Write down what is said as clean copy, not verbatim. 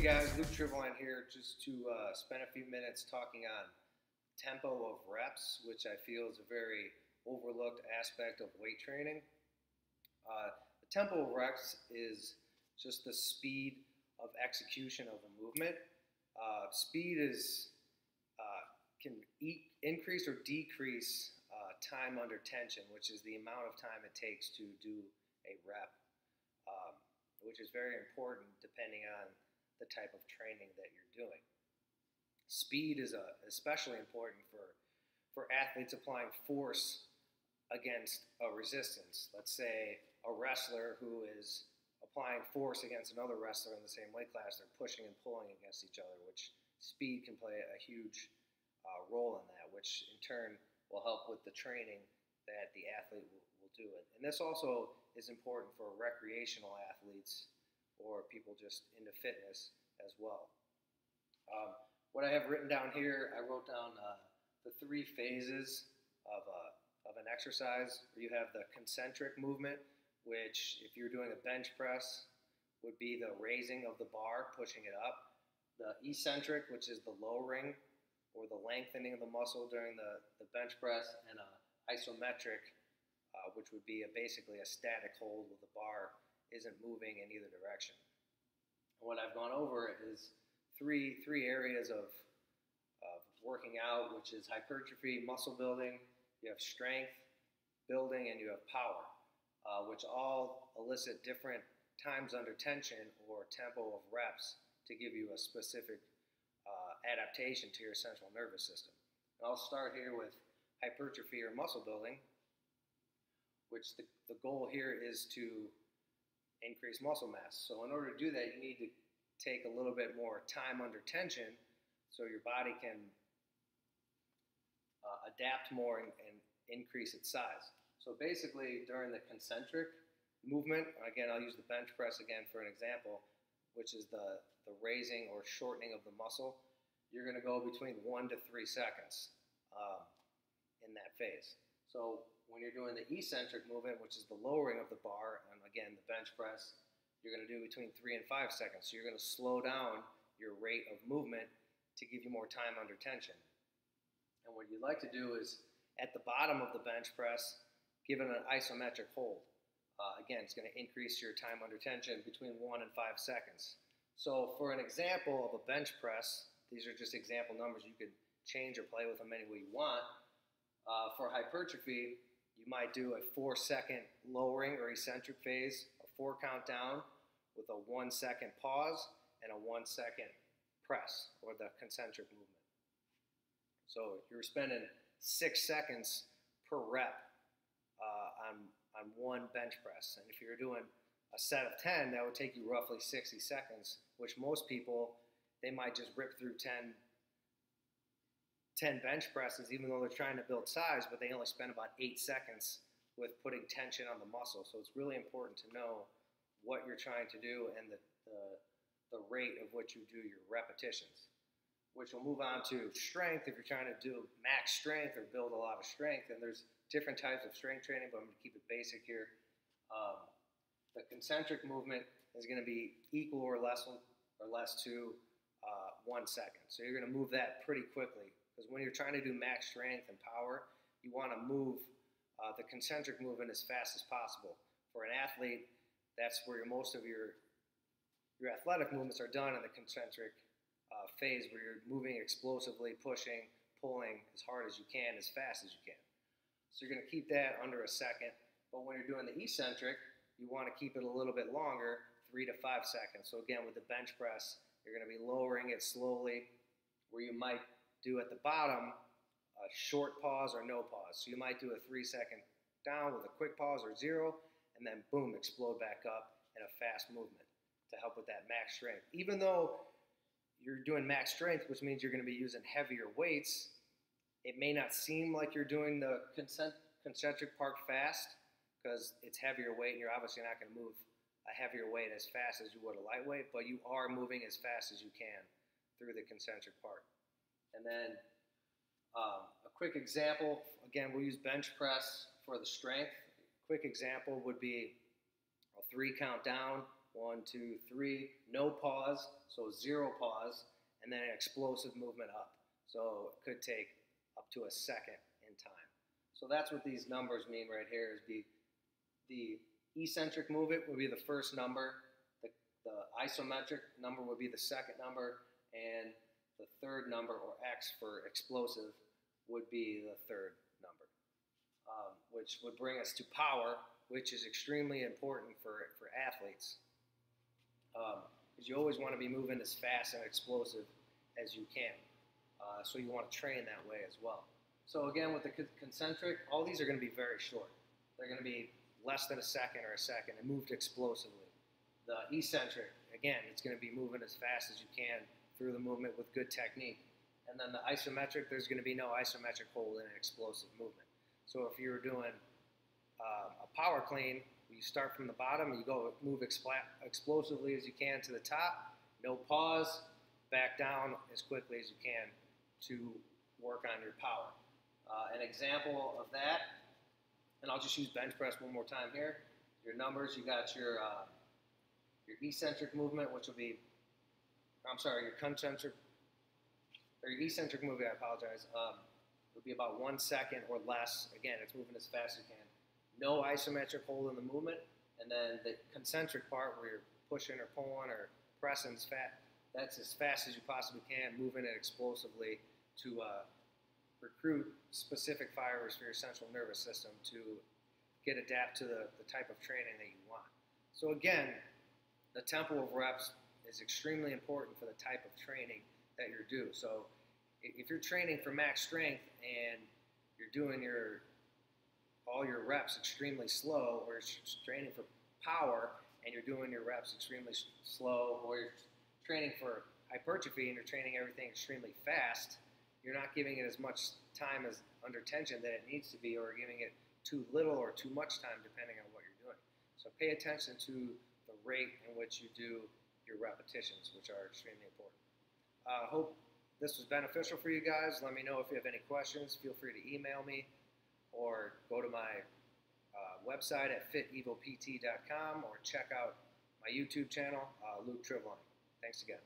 guys, Luke Triveline here, just to spend a few minutes talking on tempo of reps, which I feel is a very overlooked aspect of weight training. The tempo of reps is just the speed of execution of a movement. Speed can increase or decrease time under tension, which is the amount of time it takes to do a rep, which is very important depending on the type of training that you're doing. Speed is especially important for athletes applying force against a resistance. Let's say a wrestler who is applying force against another wrestler in the same weight class. They're pushing and pulling against each other, which speed can play a huge role in that, which in turn will help with the training that the athlete will do it. And this also is important for recreational athletes or people just into fitness as well. What I have written down here, I wrote down the 3 phases of an exercise. You have the concentric movement, which if you're doing a bench press would be the raising of the bar, pushing it up. The eccentric, which is the lowering or the lengthening of the muscle during the bench press, and isometric, which would be basically a static hold where the bar isn't moving in either direction. And what I've gone over is three areas of working out, which is hypertrophy, muscle building, you have strength building, and you have power, which all elicit different times under tension or tempo of reps to give you a specific adaptation to your central nervous system. And I'll start here with hypertrophy or muscle building, which the goal here is to increase muscle mass. So in order to do that, you need to take a little bit more time under tension so your body can adapt more and increase its size. So basically during the concentric movement, again I'll use the bench press again for an example, which is the raising or shortening of the muscle, you're going to go between 1 to 3 seconds in that phase. So when you're doing the eccentric movement, which is the lowering of the bar, and again the bench press, you're going to do between 3 and 5 seconds. So you're going to slow down your rate of movement to give you more time under tension. And what you'd like to do is at the bottom of the bench press, give it an isometric hold. Again, it's going to increase your time under tension between 1 and 5 seconds. So for an example of a bench press, these are just example numbers. You can change or play with them any way you want. For hypertrophy, you might do a 4-second lowering or eccentric phase, a 4 count down with a 1 second pause and a 1 second press, or the concentric movement. So you're spending 6 seconds per rep on one bench press. And if you're doing a set of 10, that would take you roughly 60 seconds, which most people, they might just rip through 10 bench presses, even though they're trying to build size, but they only spend about 8 seconds with putting tension on the muscle. So it's really important to know what you're trying to do and the rate of which you do your repetitions, which will move on to strength. If you're trying to do max strength or build a lot of strength, and there's different types of strength training, but I'm going to keep it basic here. The concentric movement is going to be equal or less to 1 second. So you're going to move that pretty quickly, because when you're trying to do max strength and power, you want to move the concentric movement as fast as possible. For an athlete, that's where most of your athletic movements are done in the concentric phase, where you're moving explosively, pushing, pulling as hard as you can, as fast as you can. So you're going to keep that under a second. But when you're doing the eccentric, you want to keep it a little bit longer, 3 to 5 seconds. So again, with the bench press, you're going to be lowering it slowly, where you might do at the bottom a short pause or no pause. So you might do a 3-second down with a quick pause or 0, and then boom, explode back up in a fast movement to help with that max strength. Even though you're doing max strength, which means you're going to be using heavier weights, it may not seem like you're doing the concentric part fast because it's heavier weight, and you're obviously not going to move a heavier weight as fast as you would a lightweight, but you are moving as fast as you can through the concentric part. And then a quick example, again, we'll use bench press for the strength. Quick example would be a 3 count down 1, 2, 3, no pause, so 0 pause, and then an explosive movement up. So it could take up to a second in time. So that's what these numbers mean right here. Is the eccentric movement would be the first number, the isometric number would be the second number, and the third number, or X for explosive, would be the third number, which would bring us to power, which is extremely important for athletes, because you always want to be moving as fast and explosive as you can. So you want to train that way as well. So again, with the concentric, all these are going to be very short. They're going to be less than a second or a second and moved explosively. The eccentric, again, it's going to be moving as fast as you can through the movement with good technique. And then the isometric, there's going to be no isometric hold in an explosive movement. So if you're doing a power clean, you start from the bottom, you go move explosively as you can to the top, no pause, back down as quickly as you can to work on your power. An example of that, and I'll just use bench press one more time here. Your numbers, you got your eccentric movement, which will be, your concentric, or your eccentric movement, I apologize, would be about 1 second or less. Again, it's moving as fast as you can. No isometric hold in the movement, and then the concentric part where you're pushing or pulling or pressing that's as fast as you possibly can, moving it explosively to recruit specific fibers for your central nervous system to adapt to the type of training that you want. So again, the tempo of reps is extremely important for the type of training that you're doing. So if you're training for max strength and you're doing all your reps extremely slow, or you're training for power and you're doing your reps extremely slow, or you're training for hypertrophy and you're training everything extremely fast, you're not giving it as much time as under tension that it needs to be, or giving it too little or too much time depending on what you're doing. So pay attention to the rate in which you do your repetitions, which are extremely important. Hope this was beneficial for you guys. Let me know if you have any questions. Feel free to email me or go to my website at fitevopt.com, or check out my YouTube channel, Luke Trivlani. Thanks again.